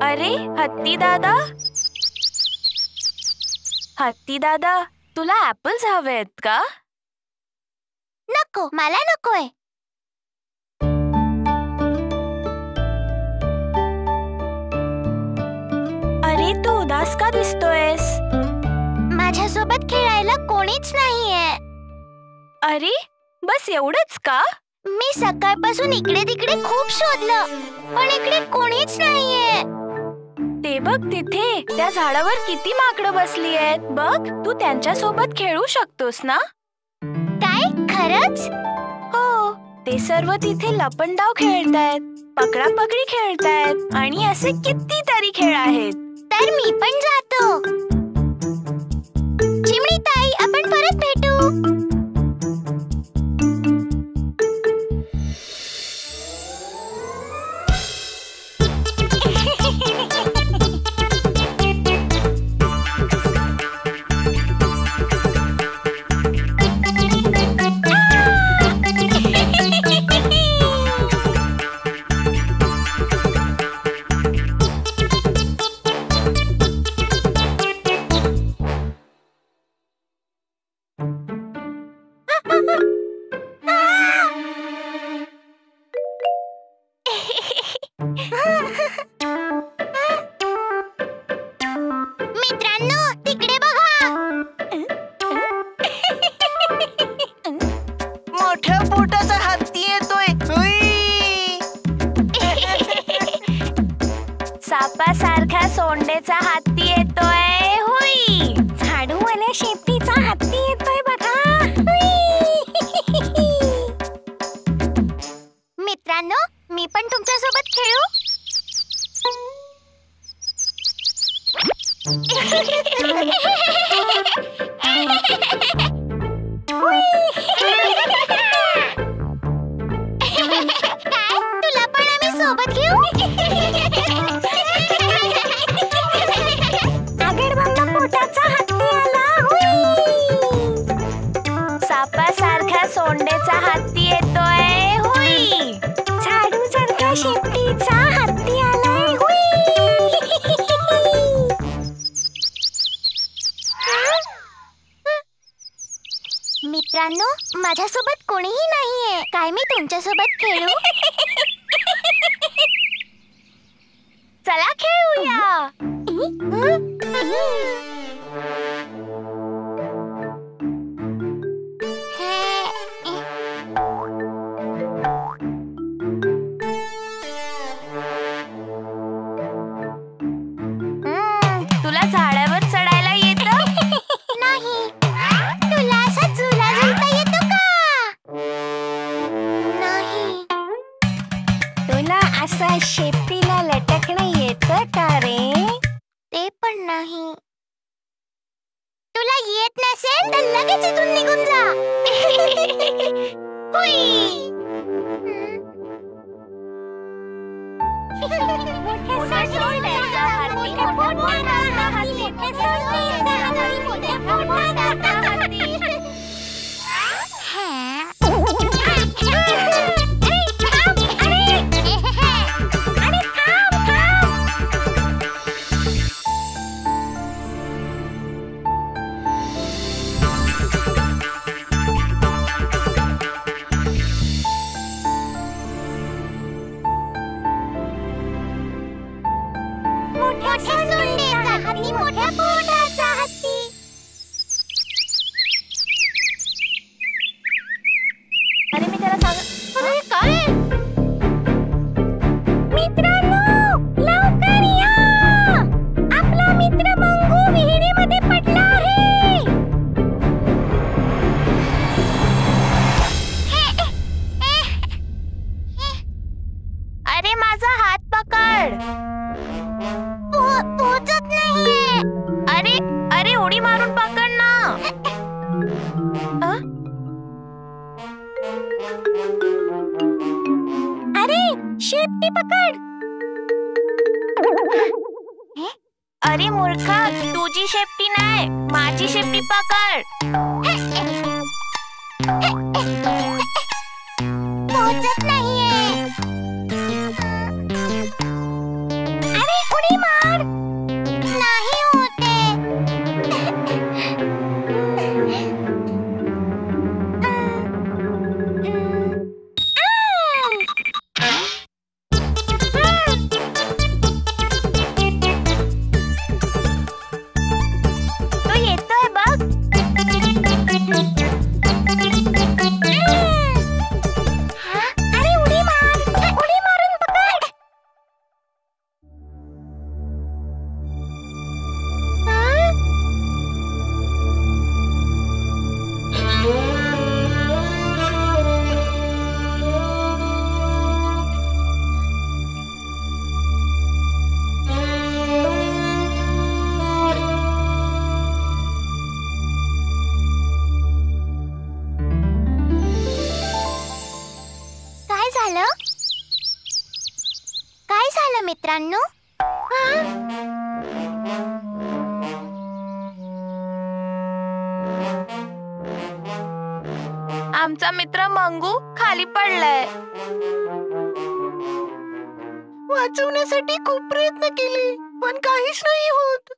अरे हत्ती दादा, हत्ती दादा, तुला ऍपल्स हवेत का? नको, मला नकोय. अरे तू उदास का दिसतोयस? माझ्यासोबत खेळायला कोणीच नाहीये. अरे बस एवढंच का? मी सकाळपासून इकडे तिकडे खूप शोधलं, पण इकडे कोणीच नाहीये. ते बघ तिथे त्या झाडावर किती माकडं बसली आहेत. बघ, तू त्यांच्या सोबत खेळू शकतोस ना? काय खरंच? हो, ते सर्व तिथे लपंडाव खेळतायत, पकडापकडी खेळतायत आणि असे कितीतरी खेळ आहेत. तर मी पण जातो. चिमणी ताई, आपण परत भेटू. मित्रांनो, तिकडे बघा. मोठ्या पोटाचा हत्ती येतोय. सापासारख्या सोंडेचा हत्ती येतोय. हुई, झाडूवाल्या शेपटीचा हत्ती येतोय बघा. मित्रांनो, मी पण तुमच्यासोबत खेळू. काय, तुला पण आम्ही सोबत घेऊ? आगडबांबा पोटाचा हत्ती आला. सापासारख्या सोंडेचा हत्ती येतोय. हुई, झाडूसारख्या शेपटीचा हत्ती आलाय. मित्रांनो, माझ्यासोबत कोणीही नाहीये. काय मी तुमच्यासोबत खेळू? चला खेळूया. तुला झाडावर चढायला येतं? नाही. तुला असा झुला झुलता येतो का? नाही. तुला असं शेपटीला लटकणं येतं का रे? ते पण नाही. तुला येत नसेल तर लगेच इथून निघून जा. हुई. मोठ्या सोंडेचा हत्ती, मोठ्या हत्ती, मोठ्या सोंडेचा हत्ती, मोठ्या पोटाचा हत्ती. मोठ्या सोंडेचा हत्ती, मोठ्या पोटाचा हत्ती. अरे मी त्याला सांग. अरे काय? मित्रांनो, लवकर या. आपला मित्र मंगू विहिरीमध्ये पडला आहे. अरे माझा हात पकड. पोचत नाहीये. अरे अरे उडी मारून पकड ना. अरे शेपटी पकड. अरे मूर्खा, तुझी शेपटी नाही, माझी शेपटी पकड. पोचत नाहीये. अरे उडी मित्रांनो. आमचा मित्र मंगू खाली पडलाय. वाचवण्यासाठी खूप प्रयत्न केले पण काहीच नाही होत.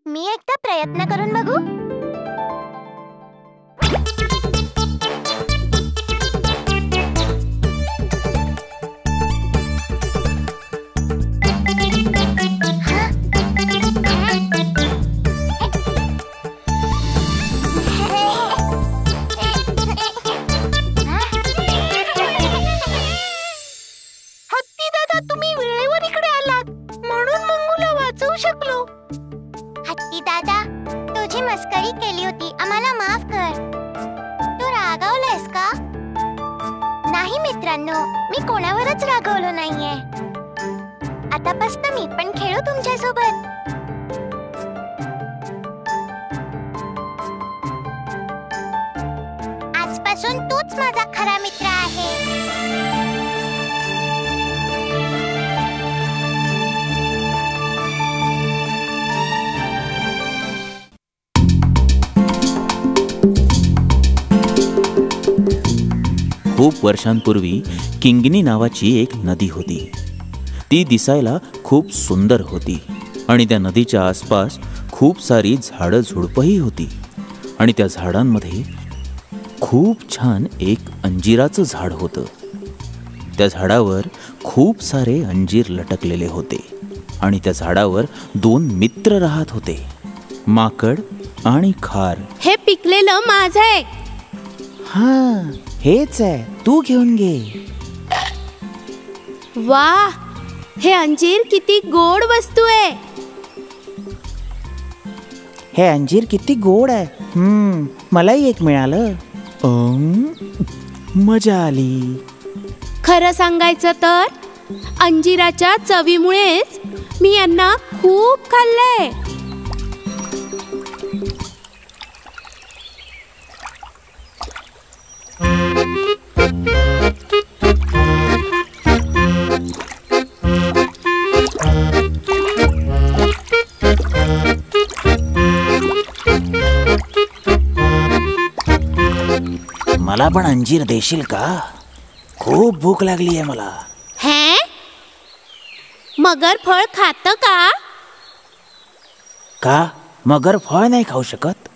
मी एकदा प्रयत्न करून बघू. हत्ती दादा, तुम्ही वेळेवर इकडे आलात म्हणून मंगूला वाचवू शकलो. हत्ती दादा, तुझी मस्करी केली होती, आम्हाला माफ कर. तू रागावलायस का? नाही मित्रांनो, मी कोणावरच रागावलो नाहीये. आतापासून मी पण खेळू तुमच्यासोबत. आजपासून तूच माझा खरा मित्र आहे. खूप वर्षांपूर्वी किंगिनी नावाची एक नदी होती. ती दिसायला खूप सुंदर होती आणि त्या नदीच्या आसपास खूप सारी झाडं झुडपंही होती. आणि त्या झाडांमध्ये खूप छान एक अंजिराचं झाड होतं. त्या झाडावर खूप सारे अंजीर लटकलेले होते आणि त्या झाडावर 2 मित्र राहत होते, माकड आणि खार. हे पिकलेलं माझं आहे. हा, हेच आहे, तू घेऊन घे. वा, हे अंजीर किती गोड वस्तू आहे. हे अंजीर किती गोड आहे. मलाही एक मिळालं. मजा आली. खरं सांगायचं तर अंजिराच्या चवीमुळेच मी यांना खूप खाल्लंय. मला पण अंजीर देशील का? खूप भूक लागली आहे मला. हे मगर फळ खातं का? का मगर फळ नाही खाऊ शकत?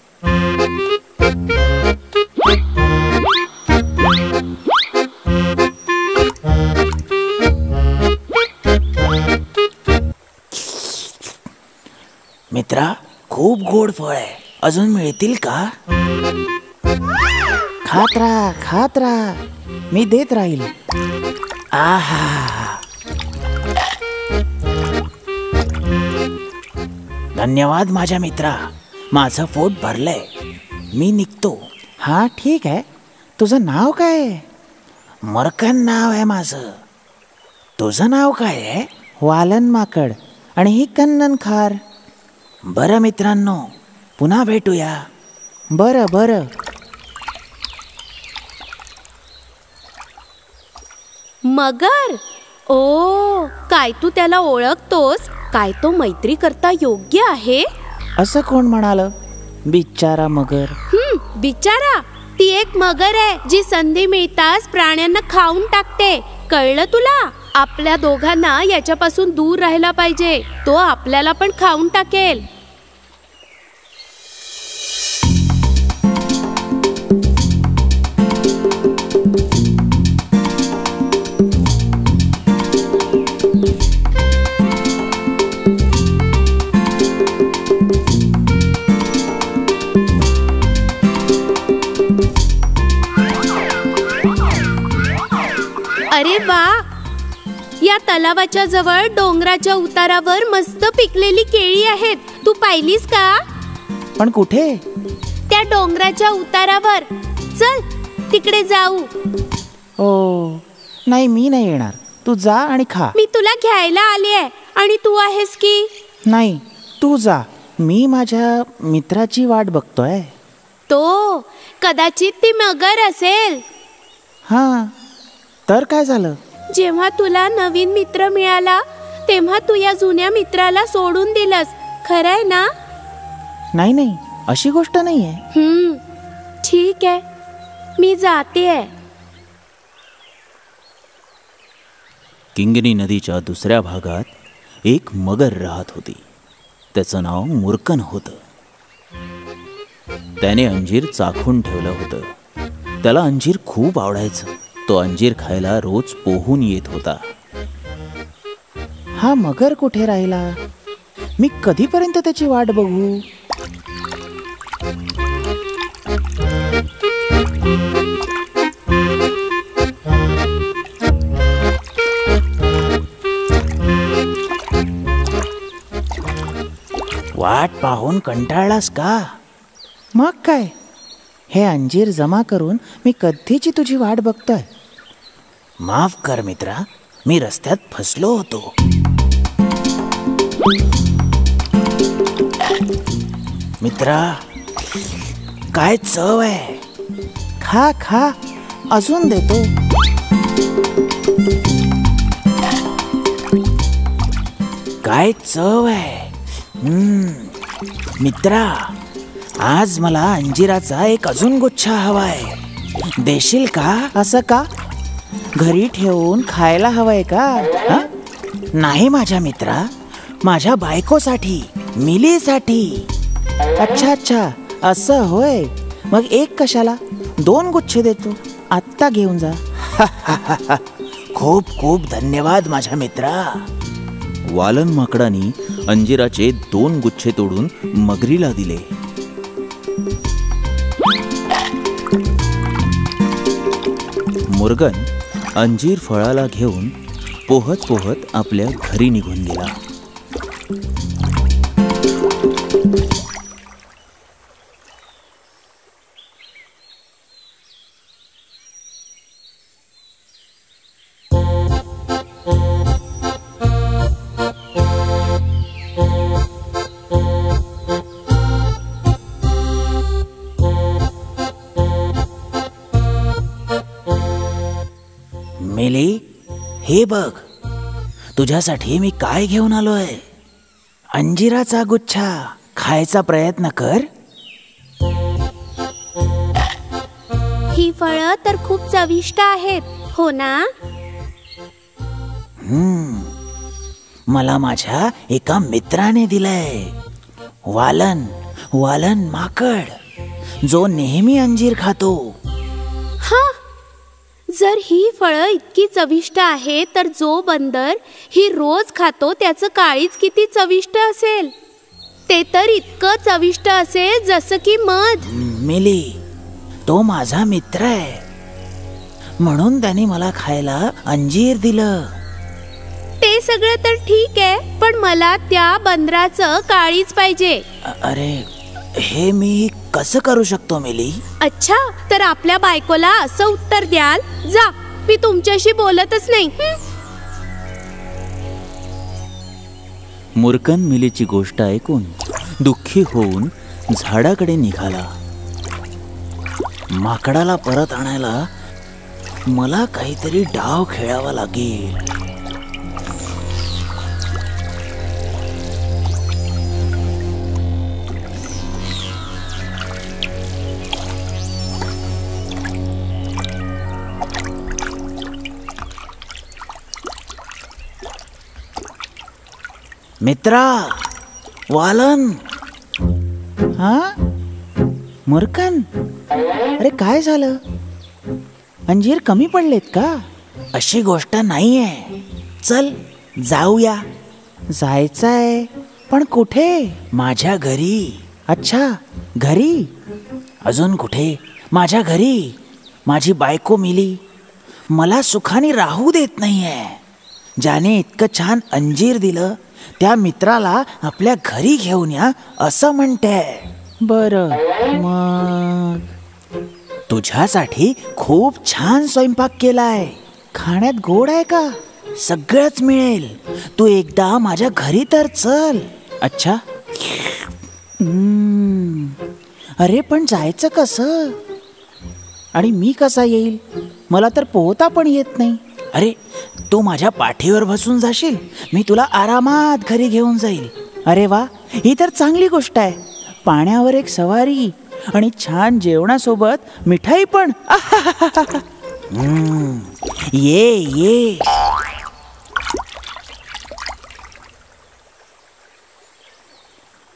मित्रा, खूप गोड फळ आहे, अजून मिळतील का? खात राहा, मी देत राहील. आहा, धन्यवाद माझ्या मित्रा, माझं पोट भरलंय, मी निघतो. हा ठीक आहे, तुझं नाव काय आहे? मरकन नाव आहे माझं. तुझं नाव काय आहे? वालन माकड आणि ही कन्नन खार. बरं मित्रांनो, पुन्हा भेटूया. बरं. मगर, ओ, काय तू त्याला ओळखतोस? काय तो मैत्री करता योग्य आहे? असं कोण म्हणालं? बिचारा मगर. बिचारा, ती एक मगर आहे जी संधी मिळताच प्राण्यांना खाऊन टाकते. कळलं तुला? आपल्या दोघांना याच्यापासून दूर राहायला पाहिजे. तो आपल्याला पण खाऊन टाकेल. अरे वा, या तलावाच्या जवळ डोंगराच्या उतारावर मस्त पिकलेली केळी आहेत. तू पाहिलीस का? पण कुठे? त्या डोंगराच्या उतारावर. चल तिकडे जाऊ. ओ नाही, मी नाही येणार. तू जा आणि खा. मी तुला घ्यायला आली आहे आणि तू आहेस की? नाही, तू जा, मी माझ्या मित्राची वाट बघतोय. तो कदाचित ती मगर असेल. हां, तर काय झालं? जेव्हा तुला नवीन मित्र मिळाला तेव्हा तू या जुन्या मित्राला सोडून दिलंस, खरंय ना? नाही नाही, अशी गोष्ट नाहीये. ठीक आहे, मी जातेय. किंगनी नदीच्या दुसऱ्या भागात एक मगर राहत होती. त्याचं नाव मुर्कन होतं. त्याने अंजीर चाखून ठेवलं होतं. त्याला अंजीर खूप आवडायचं. तो अंजीर खायला रोज पोहून येत होता. हा मगर कुठे राहिला? मी कधीपर्यंत त्याची वाट बघू? वाट पाहून कंटाळलास का? मग काय, हे अंजीर जमा करून मी कधीची तुझी वाट बघतोय. माफ कर मित्रा, मी रस्त्यात फसलो होतो. मित्रा, काय चव आहे. खा खा, अजून देतो. काय चव आहे. मित्रा, आज मला अंजिराचा एक अजून गुच्छा हवाय. देशील का? असं का? घरी ठेवून खायला हवंय का? नाही माझ्या मित्रा, माझ्या बायकोसाठी, मिलीसाठी. अच्छा अच्छा, असं होय. मग एक कशाला, 2 गुच्छे देतो. आत्ता घेऊन जा. खूप खूप धन्यवाद माझ्या मित्रा. वालन माकडानी अंजिराचे 2 गुच्छे तोडून मगरीला दिले. मुर्गन अंजीर फळाला घेऊन पोहत पोहत आपल्या घरी निघून गेला. मिली, हे बघ, तुझ्यासाठी मी काय घेऊन आलोय. अंजिराचा गुच्छा. खायचा प्रयत्न कर. ही फळं तर खूप चविष्ट आहेत, हो ना? मला माझ्या एका मित्राने दिलंय. वालन वालन माकड, जो नेहमी अंजीर खातो. जर ही फळं इतकी चविष्ट आहे तर जो बंदर ही रोज खातो त्याचं काळीज किती चविष्ट असेल. ते तर इतकं चविष्ट असेल जसं की मध. मिली, तो माझा मित्र आहे, म्हणून त्याने मला खायला अंजीर दिलं. ते सगळं तर ठीक आहे, पण मला त्या बंदराचं काळीज पाहिजे. अरे, हे मी कसं करू शकतो मिली? अच्छा, तर आपल्या बायकोला असं उत्तर द्याल, जा, मी तुमच्याशी बोलतच नाही. मुर्कन मिलीची गोष्ट ऐकून दुःखी होऊन झाडाकडे निघाला. माकडाला परत आणायला मला काहीतरी डाव खेळावा लागेल. मित्रा, वालन. हा मुर्कन, अरे काय झालं? अंजीर कमी पडलेत का? अशी गोष्ट नाहीये. चल जाऊया. जायचंय, पण कुठे? माझ्या घरी. अच्छा, घरी? अजून कुठे? माझ्या घरी. माझी बायको मिली मला सुखाने राहू देत नाहीये. ज्याने इतकं छान अंजीर दिलं त्या मित्राला आपल्या घरी घेऊन या असं म्हणते. बरं, मग तुझ्यासाठी खूप छान स्वयंपाक केलाय. खाण्यात गोड आहे का? सगळंच मिळेल. तू एकदा माझ्या घरी तर चल. अच्छा. अरे पण जायचं कसं? आणि मी कसा येईल? मला तर पोहता पण येत नाही. अरे तू माझ्या पाठीवर बसून जाशील, मी तुला आरामात घरी घेऊन जाईल. अरे वा, ही तर चांगली गोष्ट आहे. पाण्यावर एक सवारी आणि छान जेवणासोबत मिठाई पण. ये ये.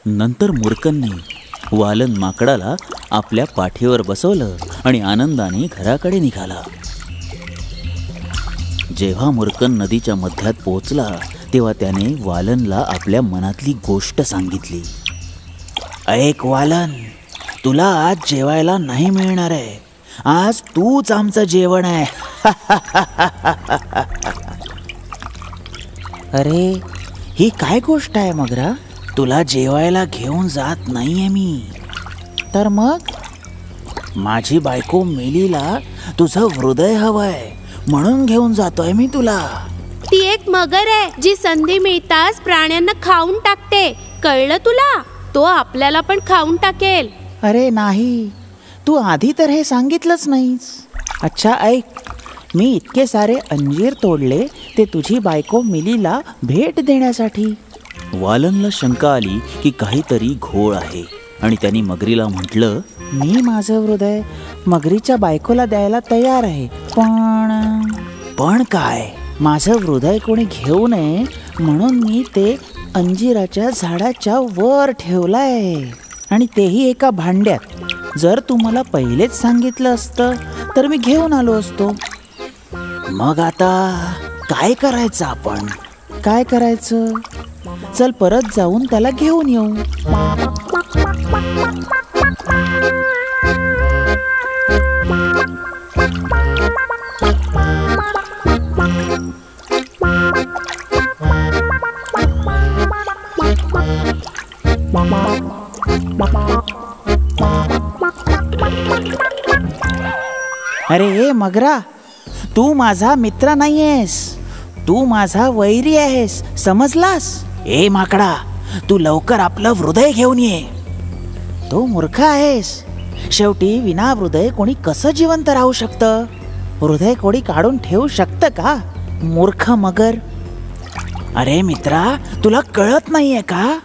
नंतर मूर्खनने वालन माकडाला आपल्या पाठीवर बसवलं आणि आनंदाने घराकडे निघाला. जेव्हा मूर्खन नदीच्या मध्यात पोहोचला तेव्हा त्याने वालनला आपल्या मनातली गोष्ट सांगितली. ऐक वालन, तुला आज जेवायला नाही मिळणार आहे. आज तूच आमचं जेवण आहे. अरे ही काय गोष्ट आहे मगरा? तुला जेवायला घेऊन जात नाहीये मी. तर मग? माझी बायको मिलीला तुझं हृदय हवंय म्हणून घेऊन जातोय मी तुला. ती एक मगर आहे जी संधी मिळताच प्राण्यांना खाऊन टाकते. कळलं तुला? तो आपल्याला पण खाऊन टाकेल. अरे नाही, तू आधी तर हे सांगितलंच नाहीस. अच्छा ऐक, मी इतके सारे अंजीर तोडले ते तुझी बायको मिलीला भेट देण्यासाठी. वालनला शंका आली की काहीतरी घोळ आहे आणि त्यांनी मगरीला म्हटलं, मी माझं हृदय मगरीच्या बायकोला द्यायला तयार आहे, पण काय? माझं हृदय कोणी घेऊ नये म्हणून मी ते अंजिराच्या झाडाच्या वर ठेवलंय आणि तेही एका भांड्यात. जर तू मला पहिलेच सांगितलं असतं तर मी घेऊन आलो असतो. मग आता काय करायचं आपण? काय करायचं? चल परत जाऊन त्याला घेऊन येऊ. अरे ए मगरा, तू माझा मित्र नाहीयेस, तू माझा वैरी आहेस, समजलास? ए माकडा, तू लवकर आपलं हृदय घेऊन ये. तो मूर्ख आहेस. शेवटी विना हृदय कोणी कसं जिवंत राहू शकतं? हृदय कोणी काढून ठेवू शकतं का? मूर्ख मगर. अरे मित्रा, तुला कळत नाहीये का?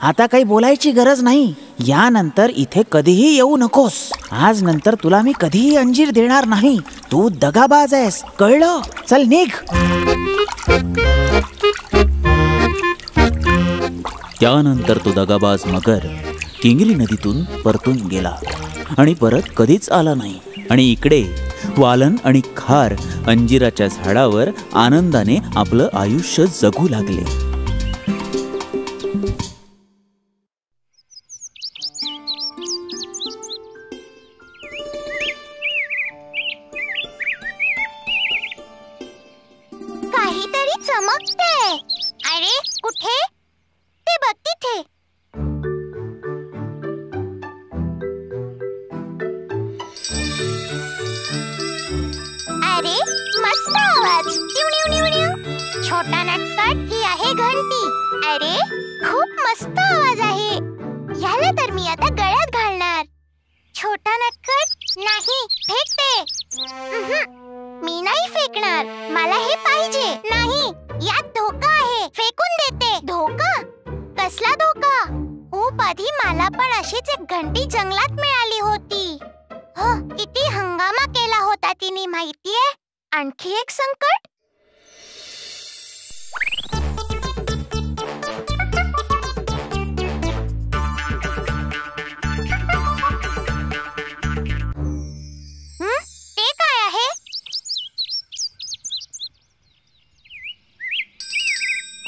आता काही बोलायची गरज नाही. यानंतर इथे कधीही येऊ नकोस. आज नंतर तुला मी कधीही अंजीर देणार नाही. तू दगाबाज आहेस, कळलं? चल निघ. त्यानंतर तो दगाबाज मगर किंगरी नदीतून परतून गेला आणि परत कधीच आला नाही. आणि इकडे वालन आणि खार अंजिराच्या झाडावर आनंदाने आपलं आयुष्य जगू लागले. काहीतरी चमकते. अरे कुठे? ते बघ तिथे. अरे मस्त आवाज. छोटा नटखट, ही आहे घंटी. अरे खूप मस्त आवाज आहे. याला तर मी आता गळ्यात घालणार. छोटा नटखट, नाही फेकते. मी नाही फेकणार. मला हे पाहिजे. नाही, यात धोका आहे. फेकून देते. धोका? कसला धोका? खूप आधी मला पण अशीच एक घंटी जंगलात मिळाली होती. किती हंगामा केला होता तिने, माहितीये? आणखी एक संकट. ते काय आहे?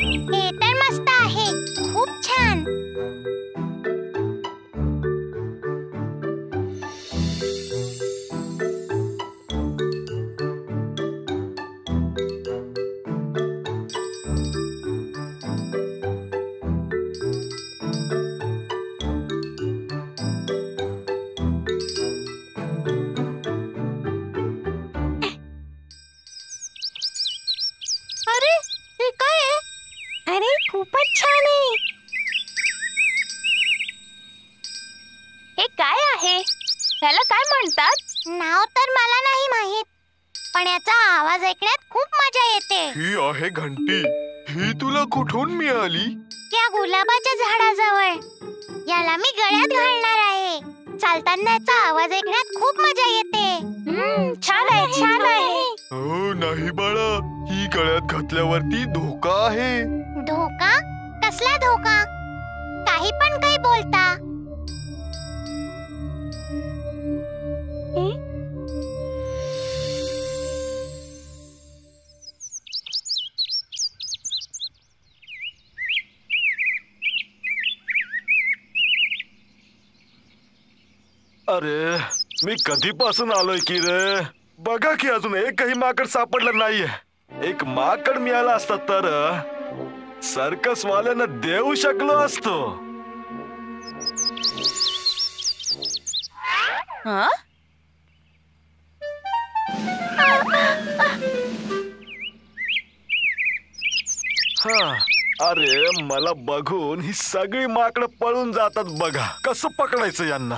हे तर मस्त आहे. खूप छान. अरे हे काय आहे? अरे खूपच छान आहे. हे काय आहे? ह्याला काय म्हणतात? नाव तर मला नाही माहित. पण याचा आवाज ऐकण्यात खूप मजा येते. ही आहे घंटी. ही तुला कुठून मिळाली? या गुलाबाच्या झाडाजवळ. याला मी गळ्यात घालणार आहे. चालताना याचा आवाज ऐकण्यात खूप मजा येते. छान आहे, छान आहे. हो नाही बाळा, ही गळ्यात घातल्यावरती धोका आहे. धोका? कसला धोका? काही पण काही बोलता. अरे मी कधीपासून आलोय की रे. बघा की अजून एकही माकड सापडलं नाहीये. एक माकड मिळाला असता तर सर्कस वाल्यांना देऊ शकलो असतो. अरे मला बघून ही सगळी माकडं पळून जातात. बघा कसं पकडायचं यांना.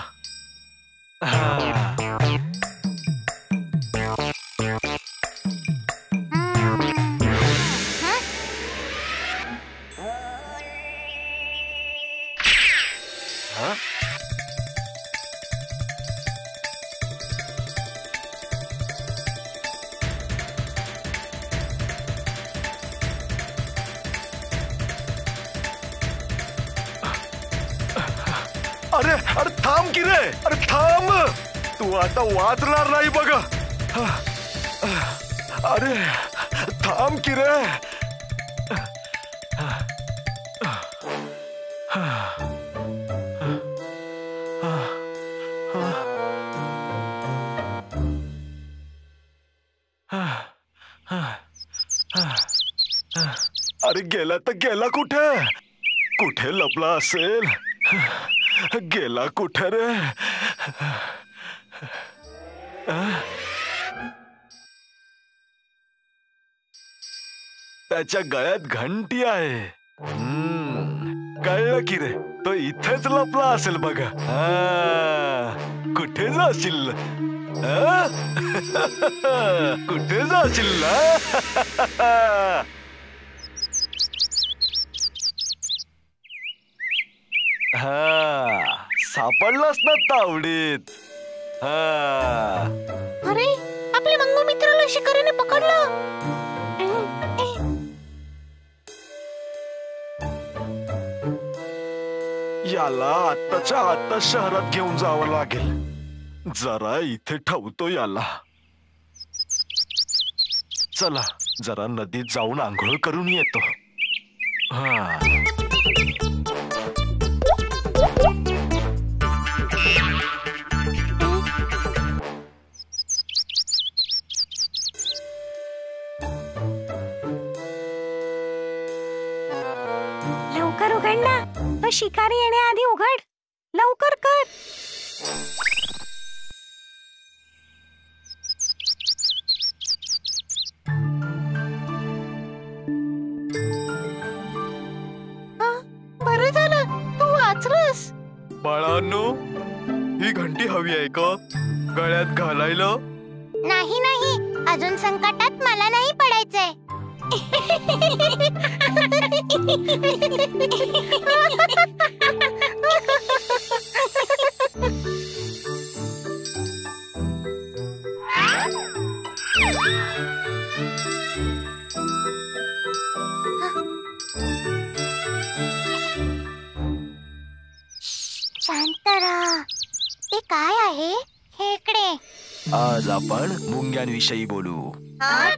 अरे अरे थांब की रे. अरे थांब, तू आता वाचणार नाही बघा. अरे थांब की रे. अरे गेला तर गेला कुठे? कुठे लपला असेल? गेला कुठे रे? त्याच्या गळ्यात घंटी आहे. कळलं की रे, तो इथेच लपला असेल बघा. कुठे जाशील? कुठे जाशील? सापडलास ना तावडीत. अरे आपल्या मंगू मित्राला शिकारीने पकडलं. याला आत्ताच्या आत्ता शहरात घेऊन जावं लागेल. जरा इथे ठेवतो याला. चला जरा नदीत जाऊन आंघोळ करून येतो. लवकर उघड ना. तो शिकारी येण्याआधी उघड. लवकर कर. बरं झालं तू वाचलंस. बाळांनो, ही घंटी हवी आहे का गळ्यात घालायला? नाही नाही, अजून संकटात मला नाही पडायचंय. शांत राहा. ते काय आहे? खेकडे. आज आपण मुंग्यांविषयी बोलू.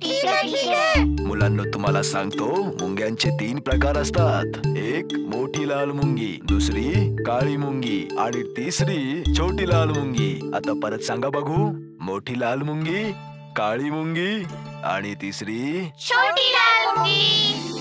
ठीक आहे. मुलांना तुम्हाला सांगतो, मुंग्यांचे 3 प्रकार असतात. एक मोठी लाल मुंगी, दुसरी काळी मुंगी आणि तिसरी छोटी लाल मुंगी. आता परत सांगा बघू. मोठी लाल मुंगी, काळी मुंगी आणि तिसरी छोटी लाल मुंगी.